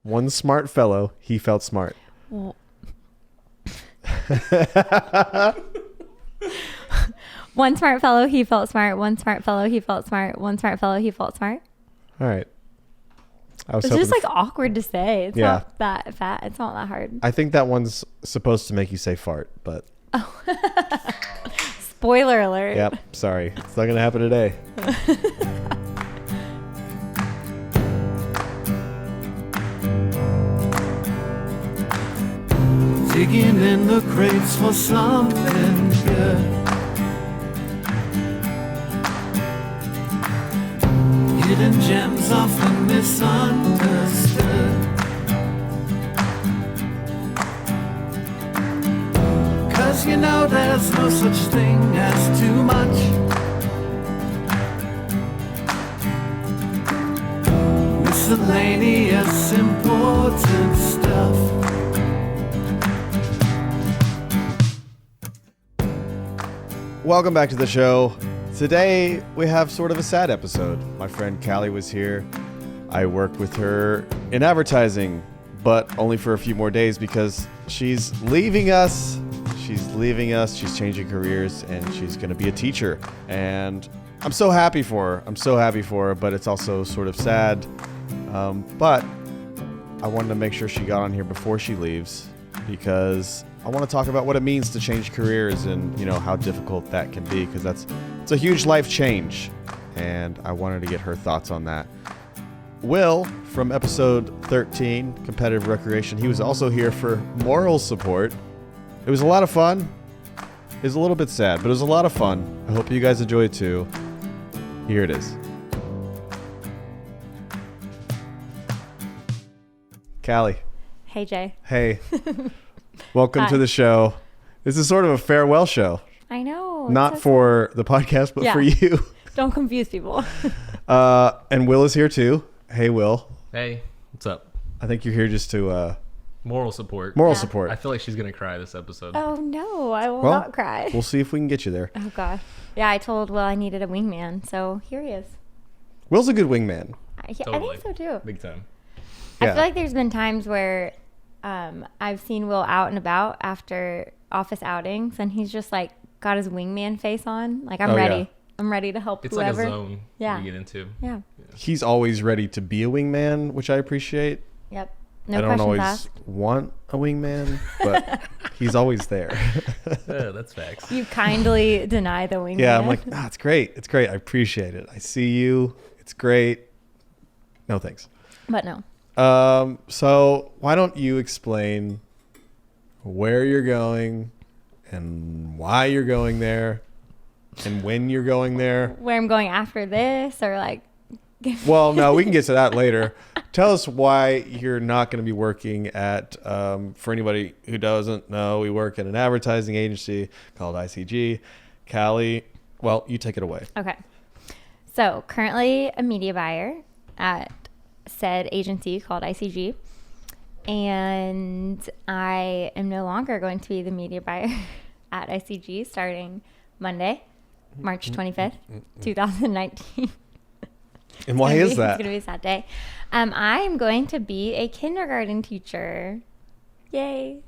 One smart fellow, he felt smart. Well, one smart fellow, he felt smart. One smart fellow, he felt smart. One smart fellow, he felt smart. All right. It's just like awkward to say. It's not that fat. It's not that hard. I think that one's supposed to make you say fart, but. Oh. Spoiler alert. Yep. Sorry. It's not going to happen today. Digging in the crates for something good. Hidden gems often misunderstood. 'Cause you know there's no such thing as too much. Miscellaneous important stuff. Welcome back to the show. Today we have sort of a sad episode. My friend Callie was here. I work with her in advertising, but only for a few more days because she's leaving us. She's changing careers, and she's going to be a teacher. And I'm so happy for her. But it's also sort of sad. But I wanted to make sure she got on here before she leaves because I want to talk about what it means to change careers and, how difficult that can be, because it's a huge life change, and I wanted to get her thoughts on that. Will, from episode 13, Competitive Recreation, he was also here for moral support. It was a lot of fun. It was a little bit sad, but it was a lot of fun. I hope you guys enjoy it too. Here it is. Callie. Hey, Jay. Hey. Welcome to the show. This is sort of a farewell show. I know. Not for the podcast, but for you. Don't confuse people. And Will is here too. Hey, Will. Hey, what's up? I think you're here just to... moral support. Moral support. I feel like she's going to cry this episode. Oh, no. I will not cry. We'll see if we can get you there. Oh, God. Yeah, I told Will I needed a wingman, so here he is. Will's a good wingman. Totally. I think so, too. Big time. Yeah. I feel like there's been times where I've seen Will out and about after office outings, and he's just like got his wingman face on. Like, I'm ready. Yeah. I'm ready to help whoever. It's like a zone you get into. Yeah. He's always ready to be a wingman, which I appreciate. Yep. I don't always want a wingman, but he's always there. That's facts. You kindly deny the wingman. Yeah, I'm like, it's great. It's great. I appreciate it. I see you. It's great. No thanks. But no. So why don't you explain where you're going and why you're going there and when you're going there? Where I'm going after this, or like... Well, no, we can get to that later. Tell us why you're not going to be working at, for anybody who doesn't know, we work at an advertising agency called ICG. Callie, well, you take it away. Okay. So currently a media buyer at said agency called ICG, and I am no longer going to be the media buyer at ICG starting Monday, March 25th, 2019. And why is that? It's going to be a sad day. I'm going to be a kindergarten teacher. Yay.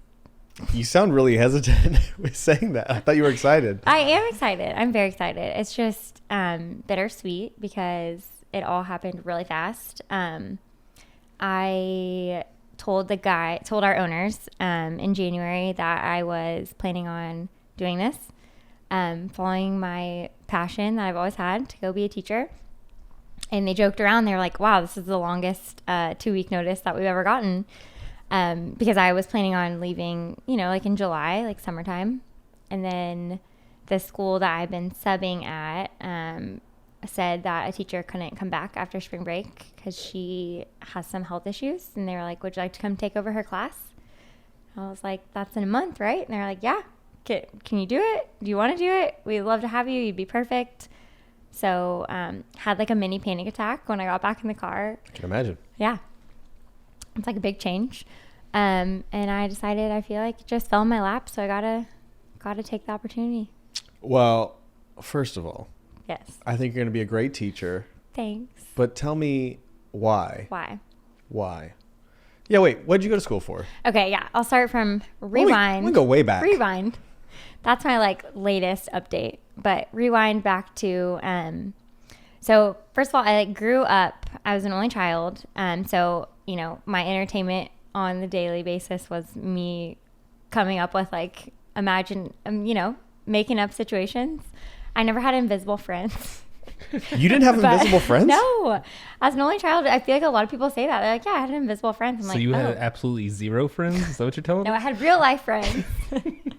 You sound really hesitant with saying that. I thought you were excited. I am excited. I'm very excited. It's just bittersweet because it all happened really fast. I told our owners in January that I was planning on doing this, following my passion that I've always had to go be a teacher. And they joked around. They were like, wow, this is the longest 2-week notice that we've ever gotten. Because I was planning on leaving, like in July, like summertime. And then the school that I've been subbing at said that a teacher couldn't come back after spring break because she has some health issues. And they were like, would you like to come take over her class? I was like, that's in a month, right? And they're like, yeah. Can you do it? Do you want to do it? We'd love to have you. You'd be perfect. So had like a mini panic attack when I got back in the car. I can imagine. Yeah. It's like a big change. And I decided I feel like it just fell in my lap. So I gotta take the opportunity. Well, first of all, yes, I think you're going to be a great teacher. Thanks. But tell me why. Why? Yeah, wait. What did you go to school for? Okay, yeah. I'll start from Well, rewind. we go way back. Rewind. That's my like latest update. But rewind back to so first of all, I like grew up. I was an only child. So, you know, my entertainment on the daily basis was me coming up with like you know, making up situations. I never had invisible friends. You didn't have invisible friends? No. As an only child, I feel like a lot of people say that. They're like, yeah, I had invisible friends. I'm So like, you oh. had absolutely zero friends? Is that what you're telling me? No, I had real life friends.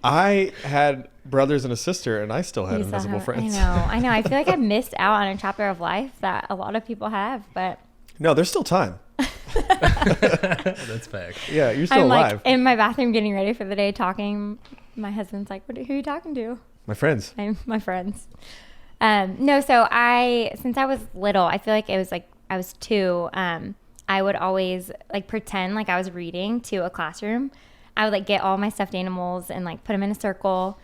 I had brothers and a sister, and I still had You still invisible have- friends. I know. I feel like I missed out on a chapter of life that a lot of people have, but No, there's still time. That's facts. Yeah, you're still I'm alive. like in my bathroom getting ready for the day talking. My husband's like, who are you talking to? My friends. My friends. No, so since I was little, I feel like it was like I was 2. I would always like pretend like I was reading to a classroom. I would like get all my stuffed animals and like put them in a circle.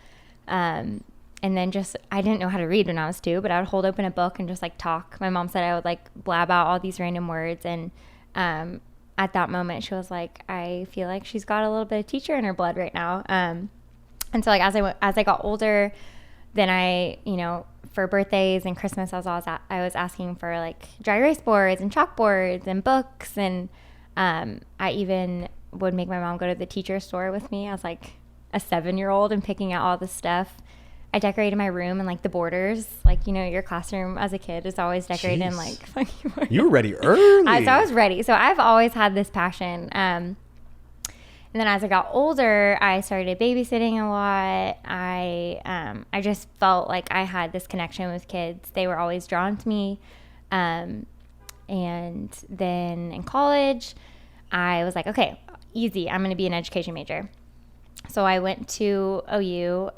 And then I didn't know how to read when I was 2, but I would hold open a book and just like talk. My mom said I would like blab out all these random words. And at that moment, she was like, I feel like she's got a little bit of teacher in her blood right now. And so like as I got older, then I, you know, for birthdays and Christmas, I was asking for like dry erase boards and chalkboards and books. And I even would make my mom go to the teacher store with me. I was like a 7-year-old and picking out all this stuff. I decorated my room and like the borders, like, you know, your classroom as a kid is always decorated in like funky borders. You were ready early. So I was ready. So I've always had this passion. And then as I got older, I started babysitting a lot. I just felt like I had this connection with kids. They were always drawn to me. And then in college, I was like, okay, easy. I'm going to be an education major. So I went to OU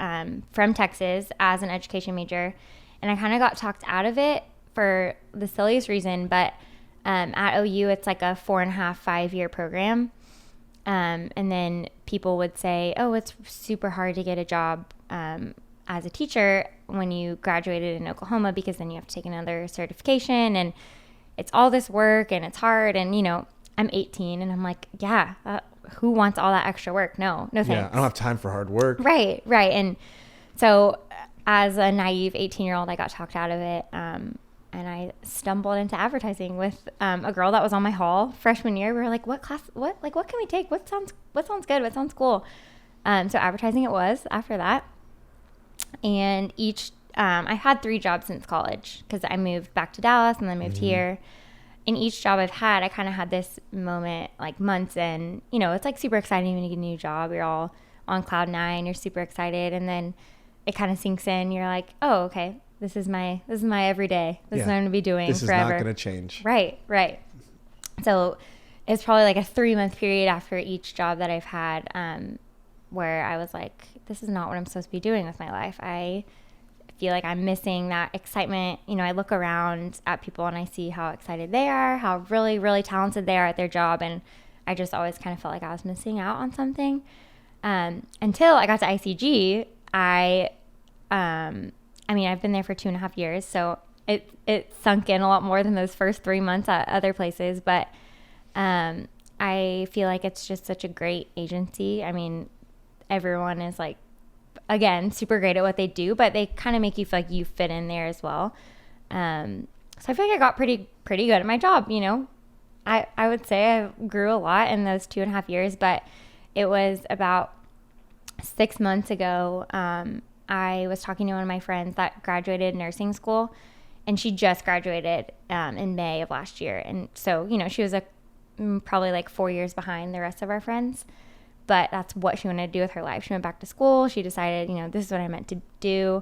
from Texas as an education major. And I kind of got talked out of it for the silliest reason. But at OU, it's like a 4.5, 5-year program. And then people would say, oh, it's super hard to get a job as a teacher when you graduated in Oklahoma, because then you have to take another certification and it's all this work and it's hard. And, you know, I'm 18 and I'm like, yeah, who wants all that extra work? No thanks. Yeah, I don't have time for hard work. Right. And so as a naive 18-year-old, I got talked out of it. And I stumbled into advertising with a girl that was on my hall freshman year. We were like, what can we take? What sounds good? What sounds cool? So advertising it was after that. And I had 3 jobs since college because I moved back to Dallas and then moved here. In each job I've had, I kind of had this moment like months in, you know, it's like super exciting when you get a new job. You're all on cloud 9, you're super excited. And then it kind of sinks in. You're like, oh, okay. This is my everyday. This is what I'm going to be doing this forever. This is not going to change. Right. So it's probably like a 3-month period after each job that I've had where I was like, this is not what I'm supposed to be doing with my life. I feel like I'm missing that excitement. You know, I look around at people and I see how excited they are, how really, really talented they are at their job. And I just always kind of felt like I was missing out on something. Until I got to ICG, I've been there for 2.5 years, so it sunk in a lot more than those first 3 months at other places. But I feel like it's just such a great agency. I mean, everyone is like, again, super great at what they do, but they kind of make you feel like you fit in there as well. So I feel like I got pretty good at my job. You know, I would say I grew a lot in those 2.5 years, but it was about 6 months ago. I was talking to one of my friends that graduated nursing school, and she just graduated in May of last year. And so, you know, she was probably like 4 years behind the rest of our friends, but that's what she wanted to do with her life. She went back to school. She decided, you know, this is what I meant to do.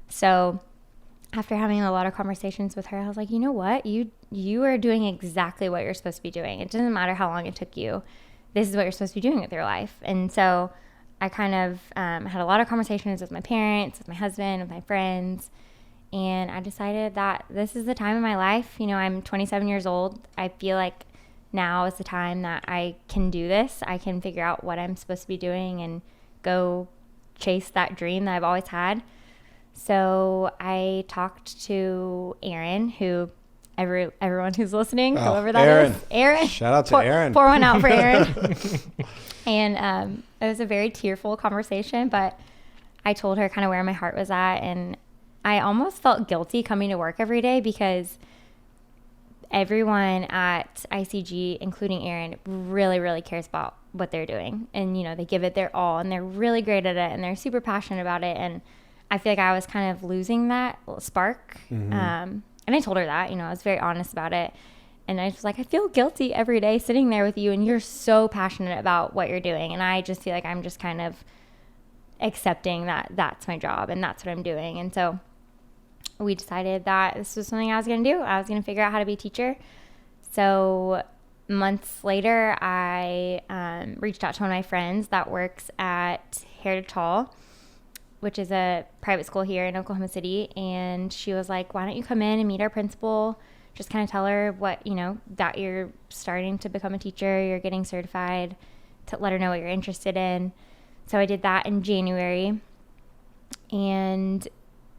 So after having a lot of conversations with her, I was like, you know what? You are doing exactly what you're supposed to be doing. It doesn't matter how long it took you. This is what you're supposed to be doing with your life. And so I kind of had a lot of conversations with my parents, with my husband, with my friends, and I decided that this is the time in my life. You know, I'm 27 years old. I feel like now is the time that I can do this. I can figure out what I'm supposed to be doing and go chase that dream that I've always had. So I talked to Aaron, who everyone who's listening, Oh, whoever that Aaron. is. Aaron. Shout out to Aaron. Pour one out for Aaron. And it was a very tearful conversation, but I told her kind of where my heart was at. And I almost felt guilty coming to work every day because everyone at ICG, including Aaron, really, really cares about what they're doing. And, you know, they give it their all and they're really great at it and they're super passionate about it. And I feel like I was kind of losing that spark. And I told her that, you know, I was very honest about it. And I was like, I feel guilty every day sitting there with you and you're so passionate about what you're doing. And I just feel like I'm just kind of accepting that that's my job and that's what I'm doing. And so we decided that this was something I was going to do. I was going to figure out how to be a teacher. So months later, I reached out to one of my friends that works at Heritage Hall, which is a private school here in Oklahoma City. And she was like, why don't you come in and meet our principal? Just kind of tell her what, you know, that you're starting to become a teacher, you're getting certified, to let her know what you're interested in. So I did that in January. And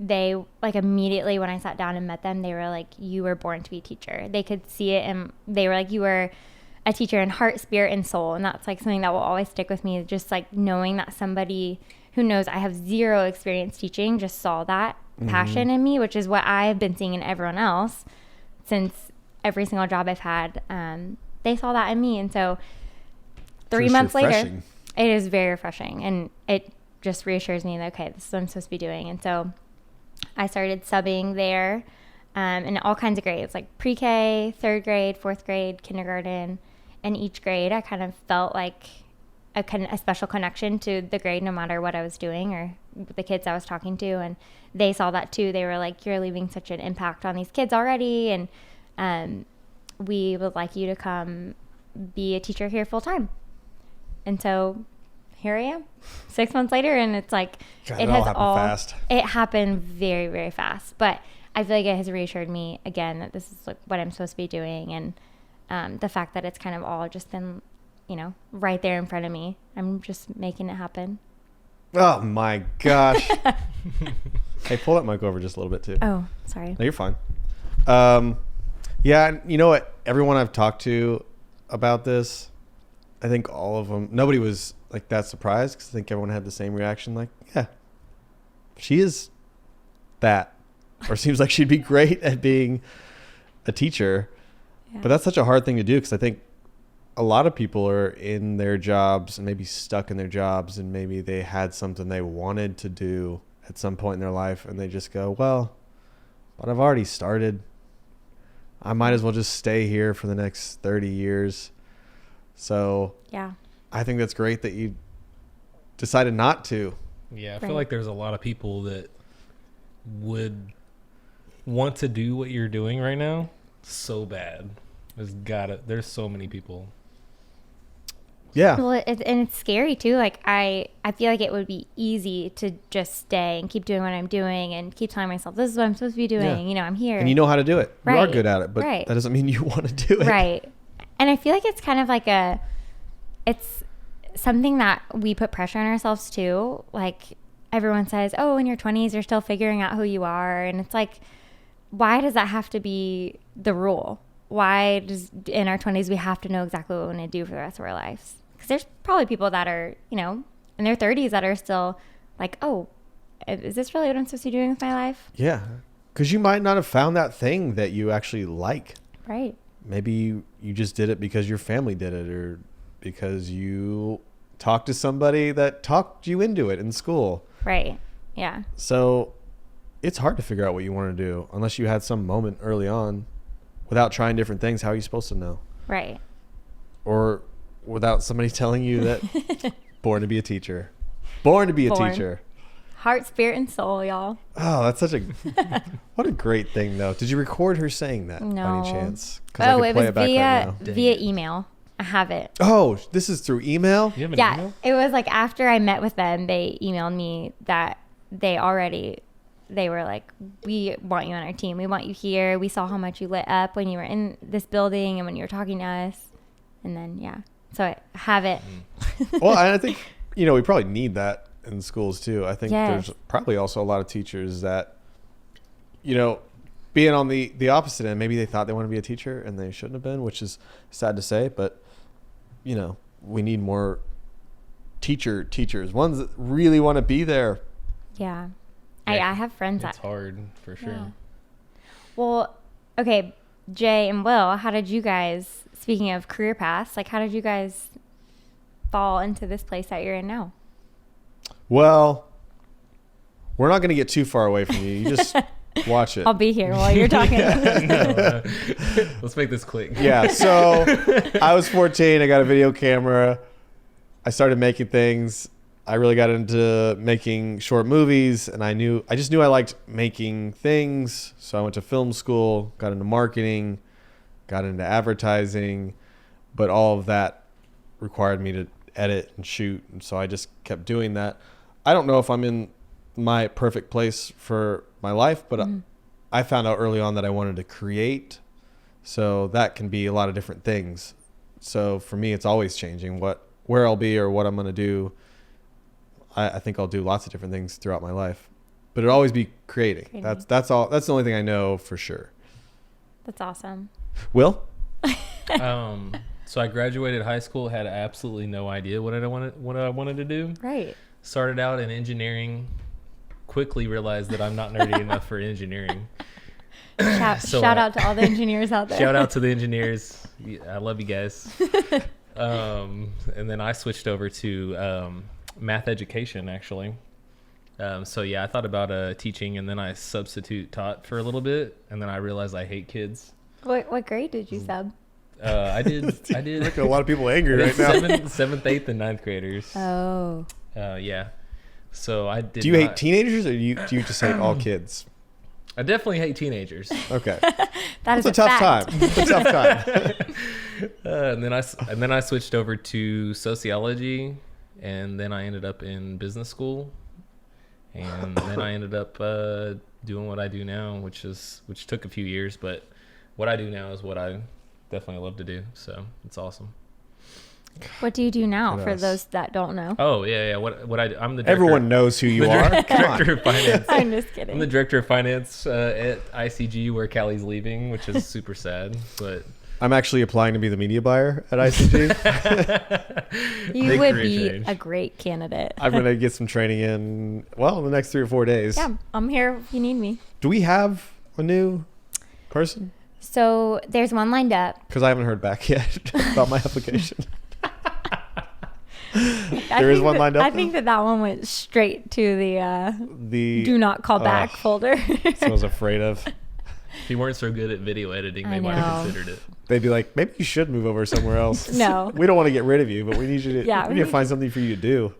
they, like, immediately when I sat down and met them, they were like, you were born to be a teacher. They could see it, and they were like, you were a teacher in heart, spirit, and soul. And that's, like, something that will always stick with me, just, like, knowing that somebody who knows I have zero experience teaching just saw that passion in me, which is what I have been seeing in everyone else since every single job I've had. They saw that in me. And so 3 months later, it is very refreshing. And it just reassures me that, okay, this is what I'm supposed to be doing. And so I started subbing there in all kinds of grades, like pre-K, third grade, fourth grade, kindergarten. And each grade, I kind of felt like a special connection to the grade no matter what I was doing or the kids I was talking to. And they saw that too. They were like, you're leaving such an impact on these kids already. And we would like you to come be a teacher here full time. And so here I am 6 months later. And it's like, God, it has all happened fast. It happened very, very fast. But I feel like it has reassured me again that this is like what I'm supposed to be doing. And the fact that it's kind of all just been, you know, right there in front of me. I'm just making it happen. Oh my gosh. Hey, pull that mic over just a little bit too. Oh, sorry. No, you're fine. Yeah, you know what? Everyone I've talked to about this, I think all of them, nobody was like that surprised because I think everyone had the same reaction. Like, yeah, she is that, or seems like she'd be great at being a teacher. Yeah. But that's such a hard thing to do because I think a lot of people are in their jobs and maybe stuck in their jobs and maybe they had something they wanted to do at some point in their life and they just go, well, but I've already started. I might as well just stay here for the next 30 years. So yeah, I think that's great that you decided not to. Yeah, I feel like there's a lot of people that would want to do what you're doing right now so bad. There's so many people. Yeah. Well, and it's scary too. Like I feel like it would be easy to just stay and keep doing what I'm doing and keep telling myself, this is what I'm supposed to be doing. Yeah. You know, I'm here. And you know how to do it. Right. You are good at it, but that doesn't mean you want to do it. Right. And I feel like it's kind of like it's something that we put pressure on ourselves too. Like everyone says, oh, in your 20s, you're still figuring out who you are. And it's like, why does that have to be the rule? Why does in our 20s we have to know exactly what we want to do for the rest of our lives? Because there's probably people that are, you know, in their 30s that are still like, oh, is this really what I'm supposed to be doing with my life? Yeah. Because you might not have found that thing that you actually like. Right. Maybe you just did it because your family did it or because you talked to somebody that talked you into it in school. Right. Yeah. So it's hard to figure out what you want to do unless you had some moment early on. Without trying different things, how are you supposed to know? Right. Or without somebody telling you that born to be a teacher. Born to be a teacher. Heart, spirit, and soul, y'all. Oh, that's such a... What a great thing, though. Did you record her saying that by any chance? Oh, it was via email. I have it. Oh, this is through email? You have an email? It was like after I met with them, they emailed me that they were like, we want you on our team. We want you here. We saw how much you lit up when you were in this building and when you were talking to us. And then, yeah. So I have it. Well, I think, you know, we probably need that in schools too. I think there's probably also a lot of teachers that, you know, being on the opposite end, maybe they thought they wanted to be a teacher and they shouldn't have been, which is sad to say, but you know, we need more teachers, ones that really want to be there. Yeah. Yeah, I have friends It's that. hard for sure. Yeah. Well, okay, Jay and Will, how did you guys, speaking of career paths, like how did you guys fall into this place that you're in now? Well, we're not going to get too far away from you. You just watch it. I'll be here while you're talking. Let's make this quick. Yeah, so I was 14. I got a video camera. I started making things. I really got into making short movies, and I just knew I liked making things. So I went to film school, got into marketing, got into advertising, but all of that required me to edit and shoot, and so I just kept doing that. I don't know if I'm in my perfect place for my life, but I found out early on that I wanted to create. So that can be a lot of different things. So for me, it's always changing where I'll be or what I'm going to do. I think I'll do lots of different things throughout my life, but it'll always be creating. That's all. That's the only thing I know for sure. That's awesome. Will? So I graduated high school, had absolutely no idea what I wanted to do. Right. Started out in engineering, quickly realized that I'm not nerdy enough for engineering. Shout out to all the engineers out there. Shout out to the engineers. I love you guys. And then I switched over to math education, actually. So yeah, I thought about teaching, and then I substitute taught for a little bit, and then I realized I hate kids. What grade did you sub? I did. Look at a lot of people angry right now. Seventh, eighth, and ninth graders. Oh. Yeah. So I did. Do you hate teenagers, or do you just hate all kids? I definitely hate teenagers. Okay. That's a tough time. It's a tough time. And then I switched over to sociology, and then I ended up in business school, and then I ended up doing what I do now, which took a few years, but what I do now is what I definitely love to do. So it's awesome. What do you do now, What for else? those that don't know? Oh yeah. What I do? I'm the director, Everyone knows who you are. Come on. director of finance. I'm just I'm kidding. the director of finance at ICG, where Callie's leaving, which is super sad. But I'm actually applying to be the media buyer at ICG. You Big would career be change. a great candidate. I'm going to get some training in the next 3 or 4 days. Yeah, I'm here if you need me. Do we have a new person? So there's one lined up. Because I haven't heard back yet about my application. I There is think one lined up, I think that one went straight to the The do not call back Ugh. folder. That's what I was afraid of. if you weren't so good at video editing, I they might have know. considered it. They'd be like, maybe you should move over somewhere else. No. We don't want to get rid of you, but we need you to, Yeah, we need to find something for you to do.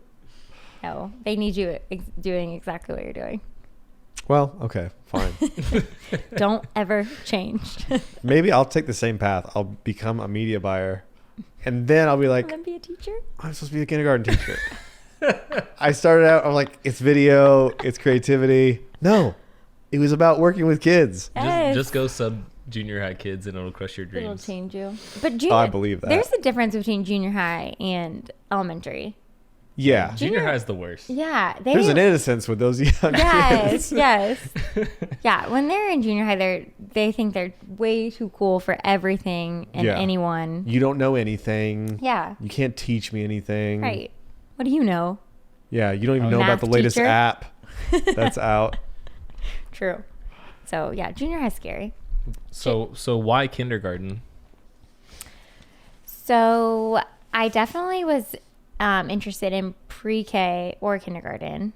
No, they need you doing exactly what you're doing. Well, okay, fine. Don't ever change. Maybe I'll take the same path. I'll become a media buyer. And then I'll be like, Want to be a teacher? I'm supposed to be a kindergarten teacher. I started out, I'm like, it's video, it's creativity. No, it was about working with kids. Yes. Just go sub junior high kids, and it'll crush your It'll dreams. change you. But junior, I believe that. There's a difference between junior high and elementary. Yeah. Junior Junior- hig's the worst. Yeah, There's an innocence with those young yes, kids. yes. Yeah, when they're in junior high, they think they're way too cool for everything and Yeah. anyone. You don't know anything. Yeah, You can't teach me anything. right. What do you know? Yeah, you don't even know Math about the latest teacher? app that's out. True. So yeah, junior high's scary. So why kindergarten? So I definitely was interested in pre-K or kindergarten,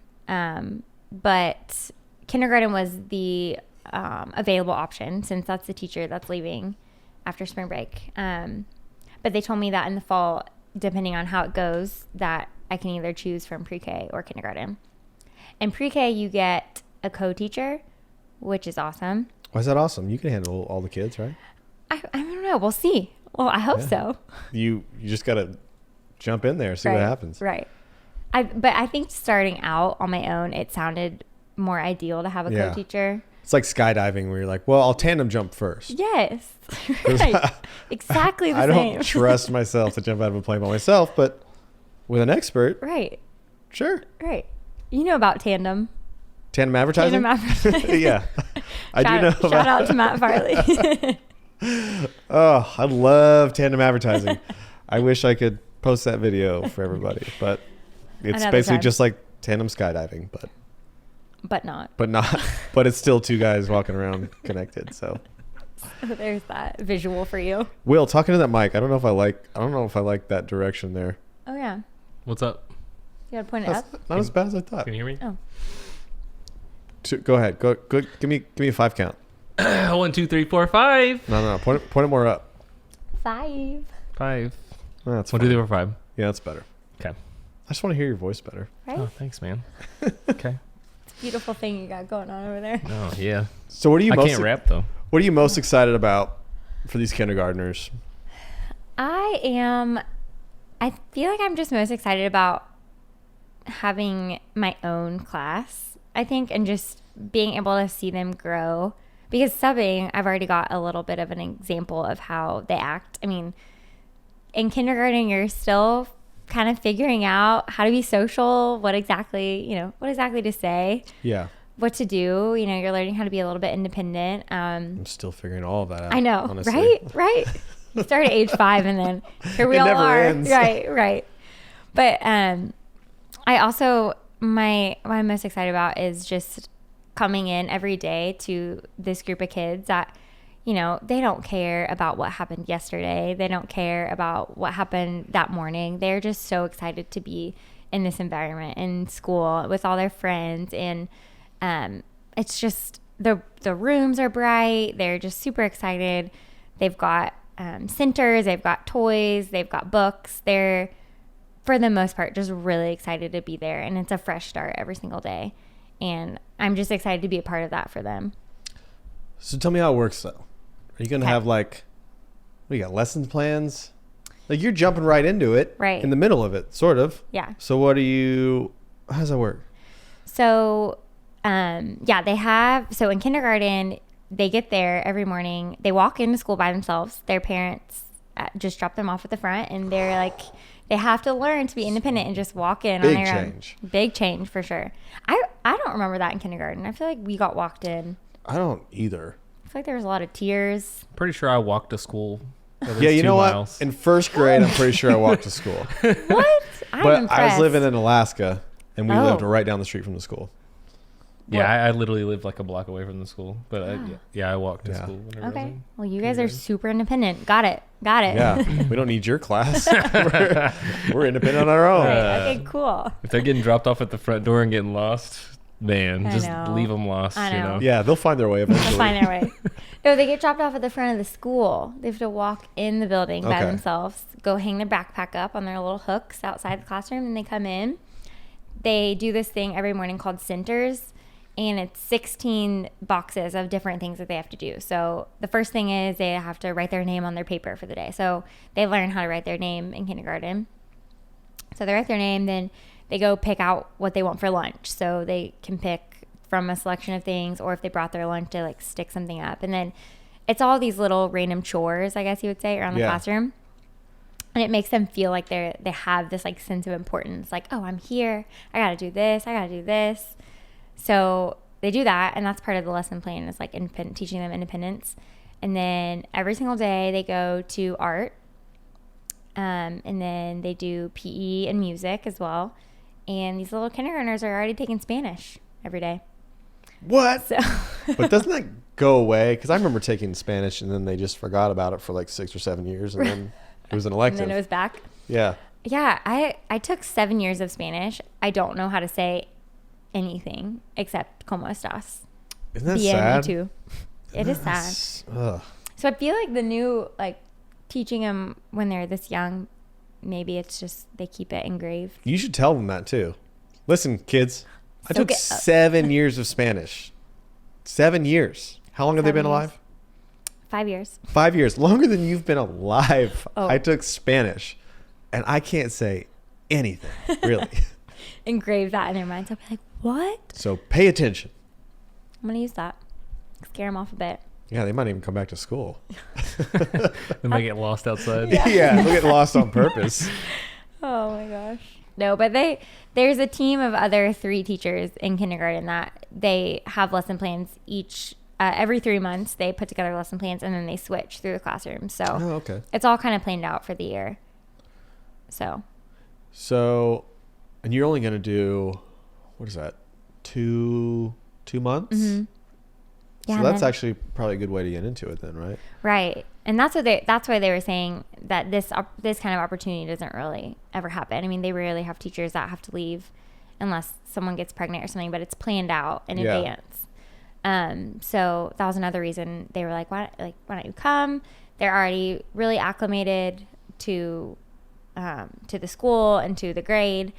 but kindergarten was the available option since that's the teacher that's leaving after spring break. But they told me that in the fall, depending on how it goes, that I can either choose from pre-K or kindergarten. In pre-K, you get a co-teacher, which is awesome. Why is that awesome? You can handle all the kids, right? I don't know. We'll see. Well, I hope so. You just got to jump in there, see what happens. Right. But I think starting out on my own, it sounded more ideal to have a Yeah. co-teacher. It's like skydiving where you're like, well, I'll tandem jump first. Yes. Right. Exactly the I same. don't trust myself to jump out of a plane by myself, but with an expert, Right. sure. Right. You know about tandem. Tandem advertising? Tandem advertising. Yeah. I do know Shout out to Matt Farley. Oh, I love tandem advertising. I wish I could post that video for everybody, but it's Another basically time. just like tandem skydiving, But not. but it's still two guys walking around connected. So So there's that visual for you. Will, talking to that mic, I don't know if I like that direction there. Oh yeah. What's up? You gotta point it That's up. not as bad as I thought. Can you hear me? Oh. Go ahead. Go. Give me a 5 count. 1, 2, 3, 4, 5. No. Point it more up. 5. 5. Oh, that's 1, 2, fine. 3, 4, 5. Yeah, that's better. Okay. I just want to hear your voice better. Right? Oh, thanks, man. Okay. Beautiful thing you got going on over there. Oh, yeah. So what are you I most can't rap, though. What are you most excited about for these kindergartners? I feel like I'm just most excited about having my own class, I think, and just being able to see them grow. Because subbing, I've already got a little bit of an example of how they act. I mean, in kindergarten, you're still kind of figuring out how to be social, what exactly to say, Yeah, what to do. You're learning how to be a little bit independent. I'm still figuring all of that out. I know, honestly. right? You start at age 5 and then here we It all never are. ends. Right. But I also, what I'm most excited about is just coming in every day to this group of kids that, they don't care about what happened yesterday. They don't care about what happened that morning. They're just so excited to be in this environment in school with all their friends. And it's just the rooms are bright. They're just super excited. They've got centers, they've got toys, they've got books. They're, for the most part, just really excited to be there. And it's a fresh start every single day. And I'm just excited to be a part of that for them. So tell me how it works, though. Are you going to Okay. have what do you got, lessons plans? Like you're jumping right into it. Right. In the middle of it, sort of. Yeah. So how does that work? So, so in kindergarten, they get there every morning. They walk into school by themselves. Their parents just drop them off at the front, and they're like, they have to learn to be independent and just walk in Big on their change. own. Big change for sure. I don't remember that in kindergarten. I feel like we got walked in. I don't either. I feel like there was a lot of tears. Pretty sure I walked to school. at least Yeah, you 2 know miles. what? In first grade, I'm pretty sure I walked to school. What? I'm But impressed. I was living in Alaska, and we Oh. lived right down the street from the school. Yeah, I literally lived like a block away from the school. But I walked to Yeah. school whenever I was Okay. in Well, you guys are kindergarten. super independent. Got it. Yeah, we don't need your class. we're independent on our own. Right. Okay, cool. If they're getting dropped off at the front door and getting lost, man, I just know. leave them lost. I You know. know? Yeah, they'll find their way eventually. They'll find their way. No, they get dropped off at the front of the school. They have to walk in the building by Okay. themselves, go hang their backpack up on their little hooks outside the classroom, and they come in. They do this thing every morning called centers, and it's 16 boxes of different things that they have to do. So the first thing is they have to write their name on their paper for the day. So they learn how to write their name in kindergarten. So they write their name, then they go pick out what they want for lunch. So they can pick from a selection of things, or if they brought their lunch, to like stick something up. And then it's all these little random chores, I guess you would say, around the Yeah. classroom. And it makes them feel like they have this like sense of importance. Like, oh, I'm here. I got to do this. I got to do this. So they do that. And that's part of the lesson plan, is like teaching them independence. And then every single day they go to art. And then they do PE and music as well. And these little kindergartners are already taking Spanish every day. What? So But doesn't that go away? Because I remember taking Spanish, and then they just forgot about it for like 6 or 7 years, and then it was an and elective. then it was back. Yeah. Yeah, I took 7 years of Spanish. I don't know how to say anything except como estás. Isn't that Bien, sad? me too. It is sad. Ugh. So I feel like the new, like, teaching them when they're this young, maybe it's just they keep it engraved. You should tell them that too. Listen, kids, I Soak took it up. 7 years of Spanish. 7 years. How long have they 7 been years. alive? 5 years. 5 years. Longer than you've been alive. Oh. I took Spanish, and I can't say anything, really. Engrave that in their minds. I'll be like, what? So pay attention. I'm going to use that. Scare them off a bit. Yeah, they might even come back to school. They might get lost outside. Yeah, they'll get lost on purpose. Oh my gosh. No, but there's a team of other 3 teachers in kindergarten that they have lesson plans each every 3 months they put together lesson plans and then they switch through the classroom. So Okay. it's all kind of planned out for the year. So, and you're only going to do, what is that? 2 months? Mm-hmm. Yeah, so that's actually probably a good way to get into it then, right? Right. And that's why they were saying that this kind of opportunity doesn't really ever happen. I mean, they rarely have teachers that have to leave unless someone gets pregnant or something, but it's planned out in advance. So that was another reason they were like, why don't you come? They're already really acclimated to the school and to the grade.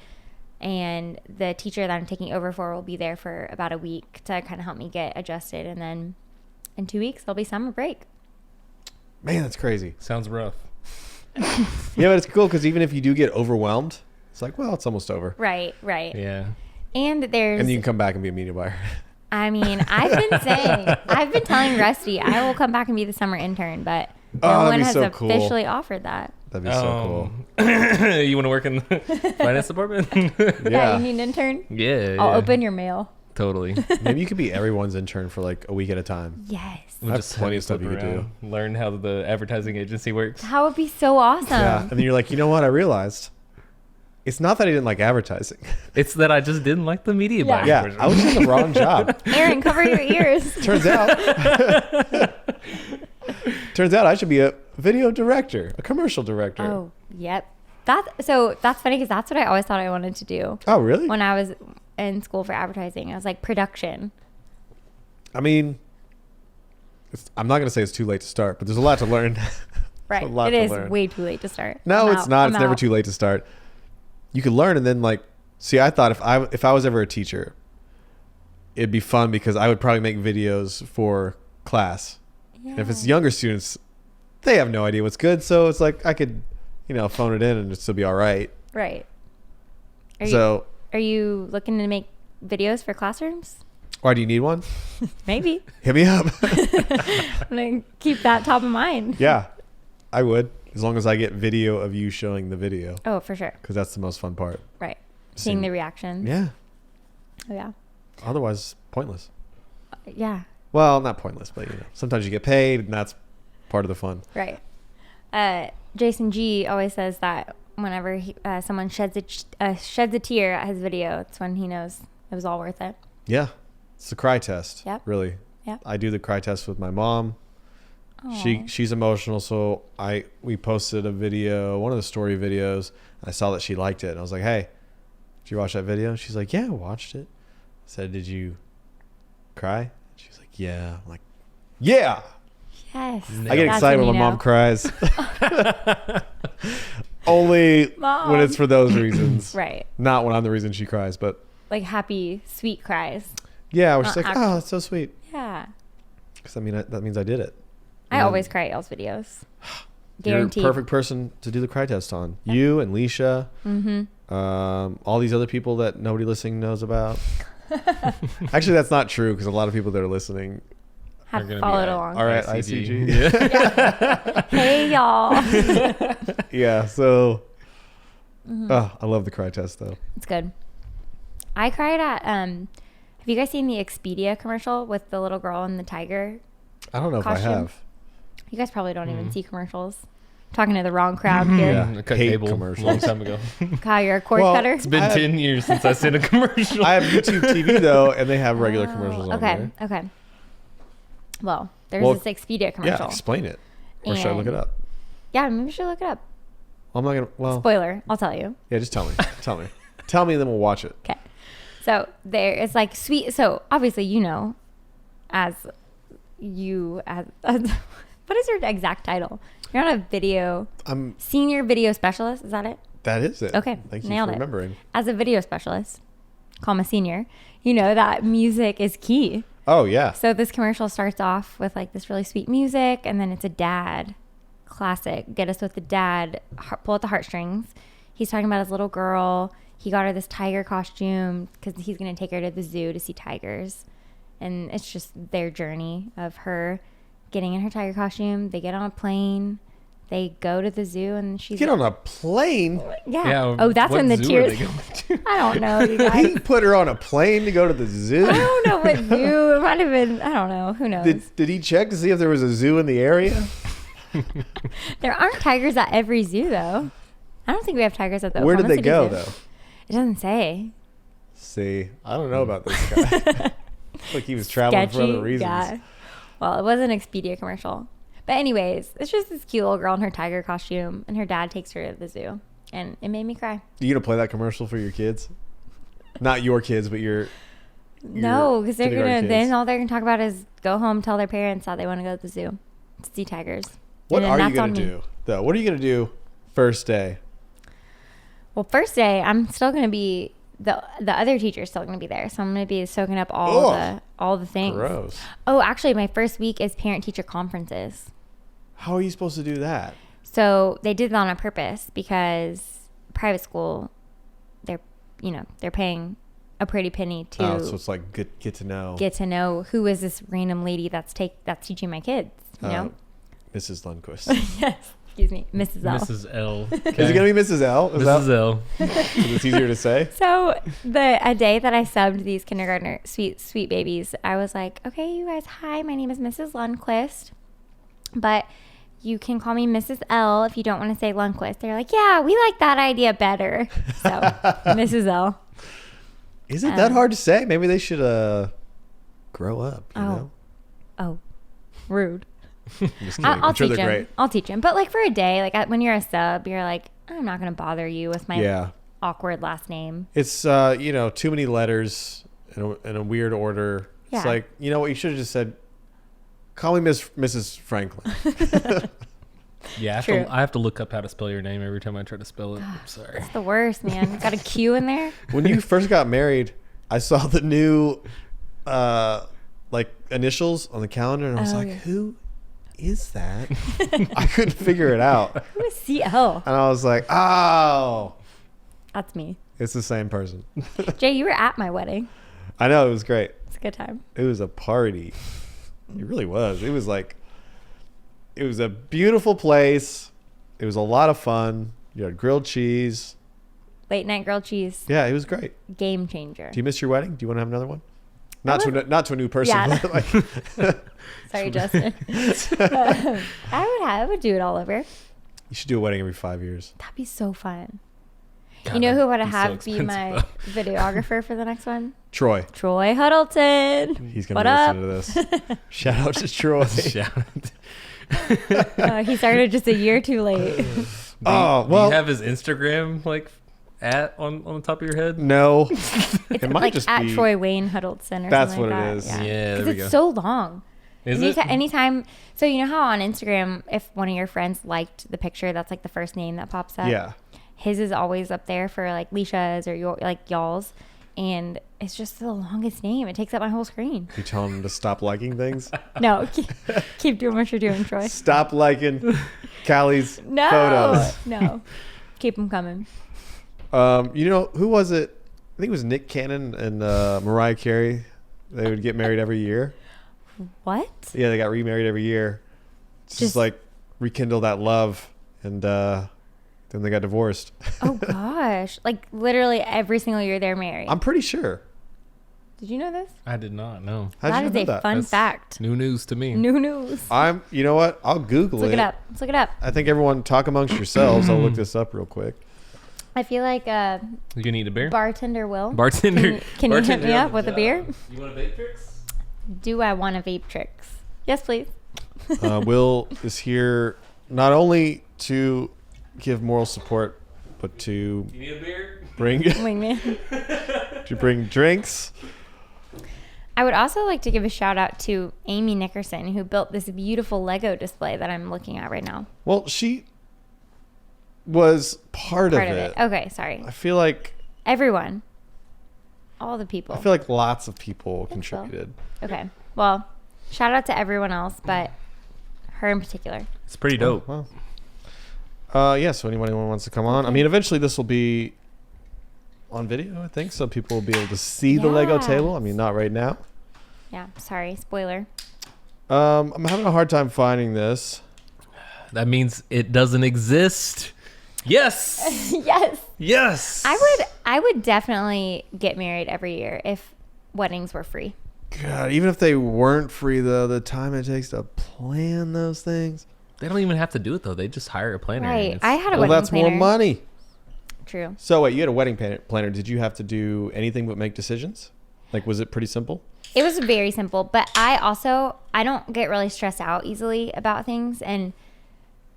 And the teacher that I'm taking over for will be there for about a week to kind of help me get adjusted. And then in 2 weeks, there'll be summer break. Man, that's crazy. Sounds rough. Yeah, but it's cool because even if you do get overwhelmed, it's like, well, it's almost over. Right. Yeah. And And you can come back and be a media buyer. I mean, I've been telling Rusty I will come back and be the summer intern, but no one has officially offered that. That'd be so cool. You want to work in the finance department? Yeah, you need an intern? Yeah. I'll open your mail. Totally. Maybe you could be everyone's intern for like a week at a time. Yes. We'll just plenty have of stuff flip you could around, learn how the advertising agency works. That would be so awesome. Yeah. And then you're like, you know what? I realized it's not that I didn't like advertising. It's that I just didn't like the media buying. Yeah. I was in the wrong job. Aaron, cover your ears. Turns out I should be a video director, a commercial director. Oh, yep. That's funny because that's what I always thought I wanted to do. Oh, really? When I was in school for advertising, I was like production. I mean, I'm not going to say it's too late to start, but there's a lot to learn. Right. It is way too late to start. No, I'm it's out. not. I'm It's never out. too late to start. You could learn and then see, I thought if I was ever a teacher, it'd be fun because I would probably make videos for class. Yeah. And if it's younger students, they have no idea what's good. So it's like I could, phone it in and it'd still be all right. Right. Are you looking to make videos for classrooms? Why do you need one? Maybe. Hit me up. I'm going to keep that top of mind. Yeah, I would. As long as I get video of you showing the video. Oh, for sure. Because that's the most fun part. Right. Seeing the reactions. Yeah. Oh, yeah. Otherwise, pointless. Yeah. Well, not pointless, but sometimes you get paid and that's part of the fun. Right. Jason G always says that whenever someone sheds a tear at his video, it's when he knows it was all worth it. Yeah. It's the cry test. Yep. Really. Yep. I do the cry test with my mom. Aww. She's emotional, so we posted a video, one of the story videos. And I saw that she liked it, and I was like, "Hey, did you watch that video?" She's like, "Yeah, I watched it." I said, "Did you cry?" She's like, "Yeah." I'm like, "Yeah." Yes. I get excited when my mom cries. Only when it's for those reasons. Right. Not when I'm the reason she cries, but like happy, sweet cries. yeah, we're just like, actual. "Oh, that's so sweet." Yeah. Because that means I did it. I always cry at y'all's videos. Guaranteed. You're a perfect person to do the cry test on. Yep. You and Leisha. Mm-hmm. All these other people that nobody listening knows about. Actually, that's not true because a lot of people that are listening have followed along. All right, ICG. Yeah. Hey, y'all. Yeah, so I love the cry test, though. It's good. I cried at, have you guys seen the Expedia commercial with the little girl and the tiger? I don't know costume? if I have. You guys probably don't even see commercials. I'm talking to the wrong crowd here. Yeah. I cut Hate cable commercials. a long time ago. Kyle, you're a cord Well, cutter? It's been 10 years since I've seen a commercial. I have YouTube TV, though, and they have regular commercials on there. Okay. Well, there's this Expedia commercial. Yeah, explain it. Or should I look it up? Yeah, maybe we should look it up. I'm not going to, well. Spoiler, I'll tell you. Yeah, just tell me. Tell me, and then we'll watch it. Okay. So it's like sweet. So obviously, as what is your exact title? You're not I'm senior video specialist. Is that it? That is it. Okay. Thank you nailed for it. remembering. As a video specialist, senior, that music is key. Oh, yeah. So this commercial starts off with like this really sweet music, and then it's a dad classic. Get us with the dad. Pull at the heartstrings. He's talking about his little girl. He got her this tiger costume because he's going to take her to the zoo to see tigers. And it's just their journey of her getting in her tiger costume. They get on a plane. They go to the zoo, and she's Get on a plane? Yeah. Yeah, Oh, that's what when the zoo are tears. they going I don't know, you He guys. put her on a plane to go to the zoo. I don't know what zoo. It might have been. I don't know. Who knows? Did he check to see if there was a zoo in the area? There aren't tigers at every zoo, though. I don't think we have tigers at the. Where did Oklahoma they City go, Zoo. though? It doesn't say. See, I don't know about this guy. Like he was traveling for other reasons. Yeah. Well, it was an Expedia commercial. But anyways, it's just this cute little girl in her tiger costume, and her dad takes her to the zoo, and it made me cry. You gonna play that commercial for your kids? Not your kids, but your No, because they're kindergarten gonna. Then kids. all they're gonna talk about is go home, tell their parents how they want to go to the zoo to see tigers. What And then are you that's gonna on me. do though? What are you gonna do first day? Well, first day, I'm still gonna be the other teacher's still gonna be there, so I'm gonna be soaking up all the things. Gross. Oh, actually, my first week is parent teacher conferences. How are you supposed to do that? So they did that on purpose because private school, they're paying a pretty penny to Oh, so it's like get to know. who is this random lady that's teaching my kids. You know, Mrs. Lundquist. yes. Excuse me, Mrs. L. Mrs. L. Is it gonna be Mrs. L? Is Mrs. L. It's easier to say. So a day that I subbed these kindergartner sweet babies, I was like, okay, you guys, hi, my name is Mrs. Lundquist, but you can call me Mrs. L if you don't want to say Lundquist. They're like, yeah, we like that idea better. So Mrs. L. Is it that hard to say? Maybe they should grow up. You know? Oh, rude. I'm just kidding. I'll I'm sure teach they're him. great. I'll teach him. But like for a day, like when you're a sub, you're like, I'm not going to bother you with my awkward last name. It's too many letters in a weird order. Yeah. It's like, you know what, you should have just said, call me Mrs. Franklin. Yeah, True. I have to look up how to spell your name every time I try to spell it. I'm sorry. It's the worst, man. Got a Q in there. When you first got married, I saw the new initials on the calendar and I was like, yeah. who is that? I couldn't figure it out. Who is CL? And I was like, oh, That's me. it's the same person. Jay, you were at my wedding. I know, it was great. It's a good time. It was a party. It really was. It was a beautiful place. It was a lot of fun. You had grilled cheese. Late night grilled cheese. Yeah, it was great. Game changer. Do you miss your wedding? Do you want to have another one? Not to a new person. Yeah. But like, Sorry, Justin. I would do it all over. you should do a wedding every 5 years. That'd be so fun. God, You know who would that'd have be so be my expensive. videographer for the next one? Troy. Troy Huddleton. He's What going to listen to this. Shout out to Troy. Shout out. He started just a year too late. Oh, Do well, you have his Instagram on the top of your head? no. It's It might like just at be- Troy Wayne Huddleton or That's something like what it that. is. Yeah, there 'Cause we it's go. so long. Is it? Anytime. So you know how on Instagram, if one of your friends liked the picture, that's like the first name that pops up. Yeah. His is always up there for like Leisha's or y'all's, and it's just the longest name. It takes up my whole screen. You telling him to stop liking things? No, keep doing what you're doing, Troy. Stop liking Callie's No, photos. no, keep them coming. You know, who was it? I think it was Nick Cannon and Mariah Carey. They would get married every year. What? Yeah, they got remarried every year. Just like rekindle that love, and then they got divorced. Oh gosh, like literally every single year they're married. I'm pretty sure. Did you know this? I did not know. How'd That you is know a that? fun That's fact. New news to me. New news. You know what? I'll Google Let's look it up. Let's look it up. I think everyone talk amongst yourselves. I'll look this up real quick. I feel like You can eat a beer? bartender Will. Bartender. Can you hit bartender me on up the with a job. beer? You want a vape tricks? Do I want to vape tricks? Yes, please. Will is here not only to give moral support, but to You need a beer? bring Wingman. drinks. I would also like to give a shout out to Amy Nickerson, who built this beautiful Lego display that I'm looking at right now. Well, she was part of Part of it. it. Okay, sorry. I feel like Everyone. All the people. lots of people contributed. Okay. Well, shout out to everyone else, but her in particular. It's pretty dope. Oh, wow. Yeah, so anyone wants to come on. I mean, eventually this will be on video, I think, so people will be able to see the Lego Yeah. table. I mean, not right now. Yeah, sorry, spoiler. I'm having a hard time finding this. That means it doesn't exist. Yes. Yes. Yes. I I would definitely get married every year if weddings were free. God, even if they weren't free, though, the time it takes to plan those things. They don't even have to do it though. They just hire a planner. Right. It's- I had a Well, wedding that's planner. more money. True. So wait, you had a wedding planner. Did you have to do anything but make decisions? Like, was it pretty simple? It was very simple, but I don't get really stressed out easily about things. And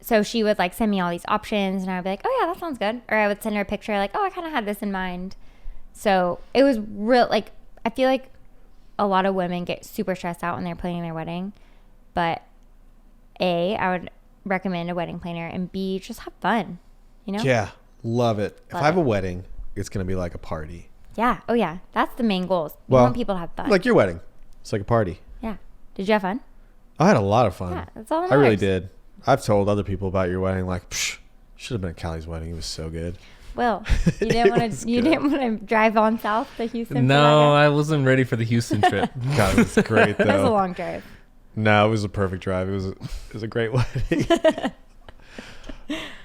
so she would like send me all these options and I would be like, oh yeah, that sounds good. Or I would send her a picture like, oh, I kind of had this in mind. So it was real, like, I feel like a lot of women get super stressed out when they're planning their wedding. But A, I would recommend a wedding planner, and B, just have fun, you know? Yeah, love it. If Love I have it. a wedding, it's going to be like a party. Yeah. Oh yeah. That's the main goal. You Well, want people to have fun. Like your wedding. It's like a party. yeah. Did you have fun? I had a lot of fun. Yeah, that's all that I really matters. did. I've told other people about your wedding, like, psh, should have been at Callie's wedding. It was so good. Well, you didn't want was to. You good. didn't want to drive on south to Houston. for No, that I wasn't ready for the Houston trip. God, it was great, guy? That was a though. long drive. No, it was a perfect drive. It was a great wedding.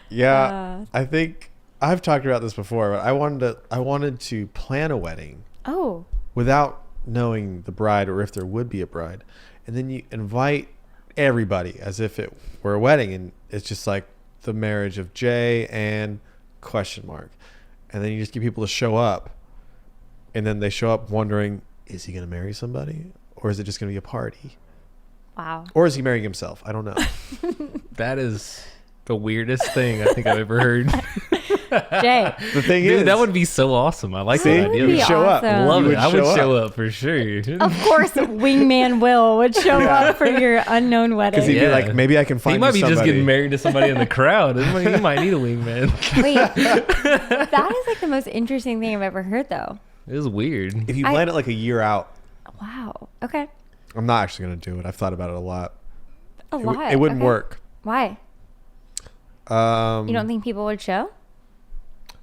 Yeah, I think I've talked about this before, but I wanted to plan a wedding Oh, without knowing the bride or if there would be a bride, and then you invite everybody as if it were a wedding, and it's just like the marriage of Jay and question mark, and then you just get people to show up, and then they show up wondering, is he going to marry somebody, or is it just going to be a party, wow. or is he marrying himself? I don't know. That is the weirdest thing I think I've ever heard. Jay, The thing Dude, is, that would be so awesome. I like See? that idea. You would be show up. awesome. Love You it. I would show show up for sure. of course, wingman Will would show up for your unknown because he'd wedding. be like, maybe I can find He might you be just somebody. getting married to somebody in the crowd. He might need a wingman. Wait, that is like the most interesting thing I've ever heard, though. It was weird. If you I- plan it like a year out, Wow. Okay. I'm not actually going to do it. I've thought about it a lot. A It, lot. it wouldn't Okay. work. Why? You don't think people would show?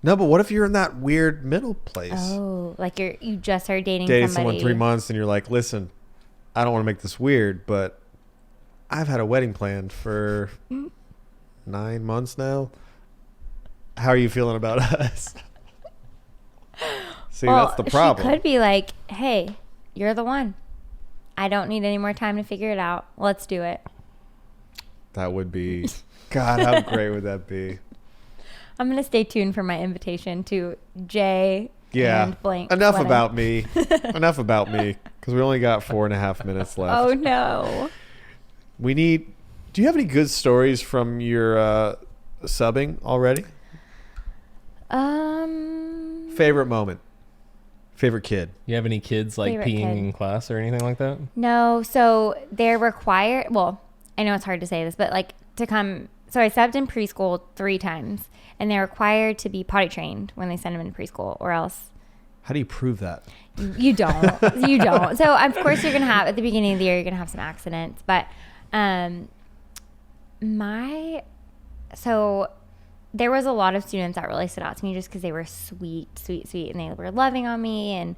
No, but what if you're in that weird middle place? Oh, like you just started dating Dating somebody. someone 3 months and you're like, listen, I don't want to make this weird, but I've had a wedding planned for 9 months now. How are you feeling about us? See, Well, that's the problem. She could be like, hey, you're the one. I don't need any more time to figure it out. Let's do it. That would be, God, how great would that be? I'm going to stay tuned for my invitation to Jay Yeah. and blank. Enough wedding. about me. Enough about me. Because we only got 4.5 minutes left. Oh, no. We need. Do you have any good stories from your subbing already? Favorite moment? Favorite kid? You have any kids like Favorite peeing kid. in class or anything like that? No, so they're required. Well, I know it's hard to say this, but like to come. So I subbed in preschool 3 times, and they're required to be potty trained when they send them into preschool, or else How do you prove that? you don't. You don't. So of course you're gonna have at the beginning of the year you're gonna have some accidents, but so there was a lot of students that really stood out to me just because they were sweet, and they were loving on me and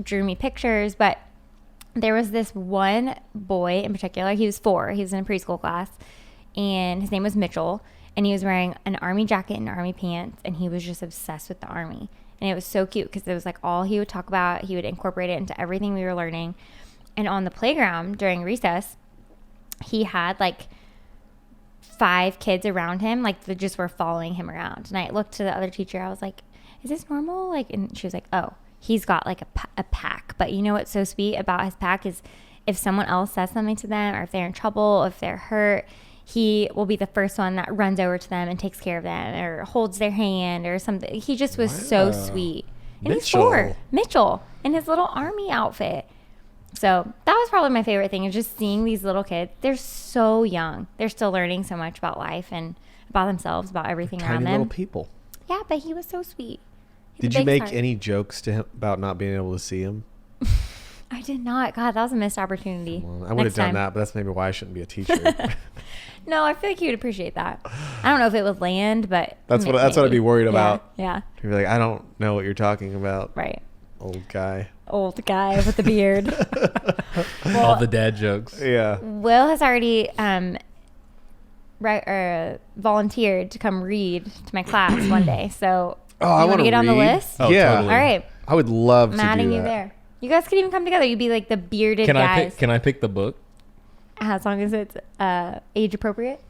drew me pictures. But there was this one boy in particular. He was 4. He was in a preschool class, and his name was Mitchell. And he was wearing an army jacket and army pants, and he was just obsessed with the army. And it was so cute because it was like all he would talk about. He would incorporate it into everything we were learning. And on the playground during recess, he had like 5 kids around him, like they just were following him around. And I looked to the other teacher. I was like, is this normal? Like, and she was like, oh, he's got like a pack. But you know what's so sweet about his pack is if someone else says something to them, or if they're in trouble, if they're hurt, he will be the first one that runs over to them and takes care of them or holds their hand or something. He just was so sweet. And he's 4. Mitchell in his little army outfit. So that was probably my favorite thing, is just seeing these little kids. They're so young. They're still learning so much about life and about themselves, about everything around Tiny them. little people. Yeah, but he was so sweet. He had Did a you big make heart. any jokes to him about not being able to see him? I did not. God, that was a missed opportunity. Well, I would have Next done time. that, but that's maybe why I shouldn't be a teacher. No, I feel like he would appreciate that. I don't know if it would land, but That's what I'd be worried Yeah, about. Yeah, He'd be like, I don't know what you're talking about, right. old guy. Old guy with the beard. All the dad jokes. Yeah. Will has already volunteered to come read to my class one day. So Oh, I You want to get on the read. list? Oh, yeah. totally. All right. I would love I'm to do adding that. you there. You guys could even come together. You'd be like the bearded Can guys. I pick the book? As long as it's age appropriate.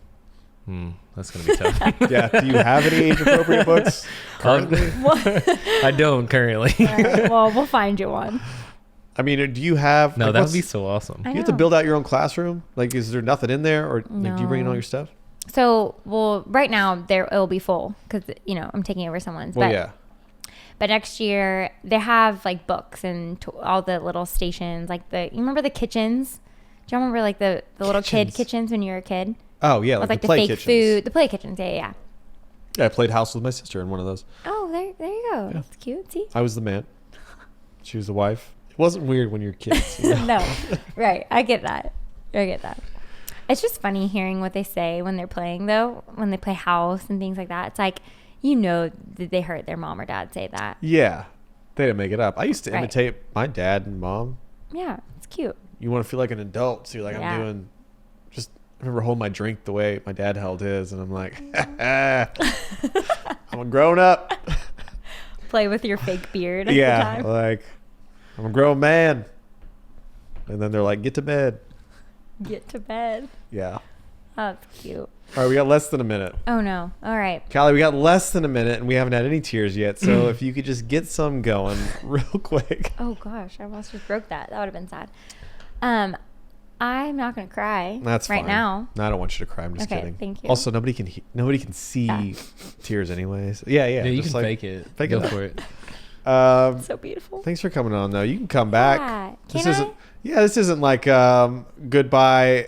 That's gonna be tough. Yeah. Do you have any age-appropriate books currently? I don't currently. All right, well, we'll find you one. I mean, do you have... No, like, that would what's- be so awesome. I You have to know. build out your own classroom? Like, is there nothing in there? Or like, do you bring in all No. your stuff? So, well, right now it'll be full because I'm taking over someone's. Well, but, yeah. But next year they have like books and all the little stations. Like you remember the kitchens? Do you remember like the little kid Kitchens. kitchens when you were a kid? Oh, yeah. With Like, the play fake kitchens. food, the play kitchens. Yeah. Yeah, I played house with my sister in one of those. Oh, there you go. That's cute. See? I was the man. She was the wife. It wasn't weird when you're kids. You know? No, right. I get that. It's just funny hearing what they say when they're playing, though. When they play house and things like that, it's like that they heard their mom or dad say that. Yeah. They didn't make it up. I used to Right. imitate my dad and mom. Yeah, it's cute. You want to feel like an adult, so you're like, Yeah. I'm doing... Just, I remember holding my drink the way my dad held his, and I'm like, I'm a grown up. Play with your fake beard. At Yeah, the time. like, I'm a grown man. And then they're like, get to bed. Get to bed. Yeah. Oh, that's cute. All right, we got less than a minute. Oh no. All right. Callie, we got less than a minute, and we haven't had any tears yet. So if you could just get some going real quick. Oh gosh, I almost just broke that. That would have been sad. I'm not gonna cry. That's right fine. now. No, I don't want you to cry. I'm just Okay, kidding. thank you. Also, nobody can see Yeah. tears anyways. Yeah. Yeah, you just can like- fake it. fake Go it up. for it. So beautiful. Thanks for coming on, though. You can come back. Yeah. This Can isn't. I? Yeah, this isn't like goodbye.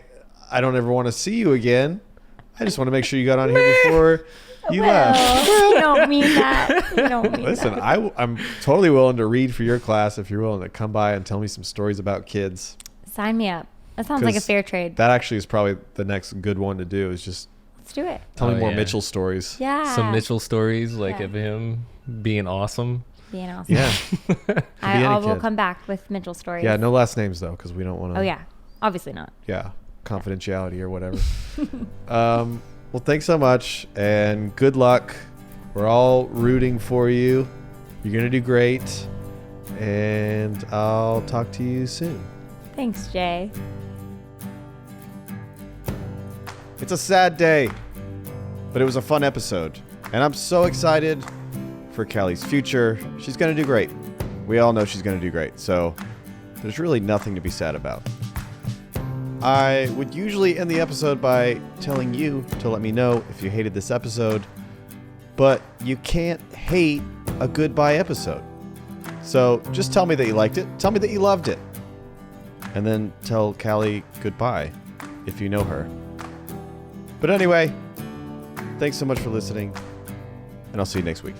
I don't ever want to see you again. I just want to make sure you got on here before you left. You don't mean that. You don't mean Listen, that. I'm totally willing to read for your class if you're willing to come by and tell me some stories about kids. Sign me up. That sounds like a 'Cause fair trade. That actually is probably the next good one to do. Is just Let's do it. tell me Oh, more yeah. Mitchell stories. Yeah. Some Mitchell stories, like Yeah. of him being awesome. Being awesome. Yeah. I any will kid. come back with Mitchell stories. Yeah. No last names though, because we don't want to. Oh yeah. Obviously not. Yeah. Confidentiality or whatever. Well, thanks so much and good luck. We're all rooting for you. You're gonna do great, and I'll talk to you soon. Thanks, Jay. It's a sad day, but it was a fun episode, and I'm so excited for Callie's future. She's gonna do great. We all know she's gonna do great, so there's really nothing to be sad about. I would usually end the episode by telling you to let me know if you hated this episode, but you can't hate a goodbye episode. So just tell me that you liked it, tell me that you loved it, and then tell Callie goodbye if you know her. But anyway, thanks so much for listening, and I'll see you next week.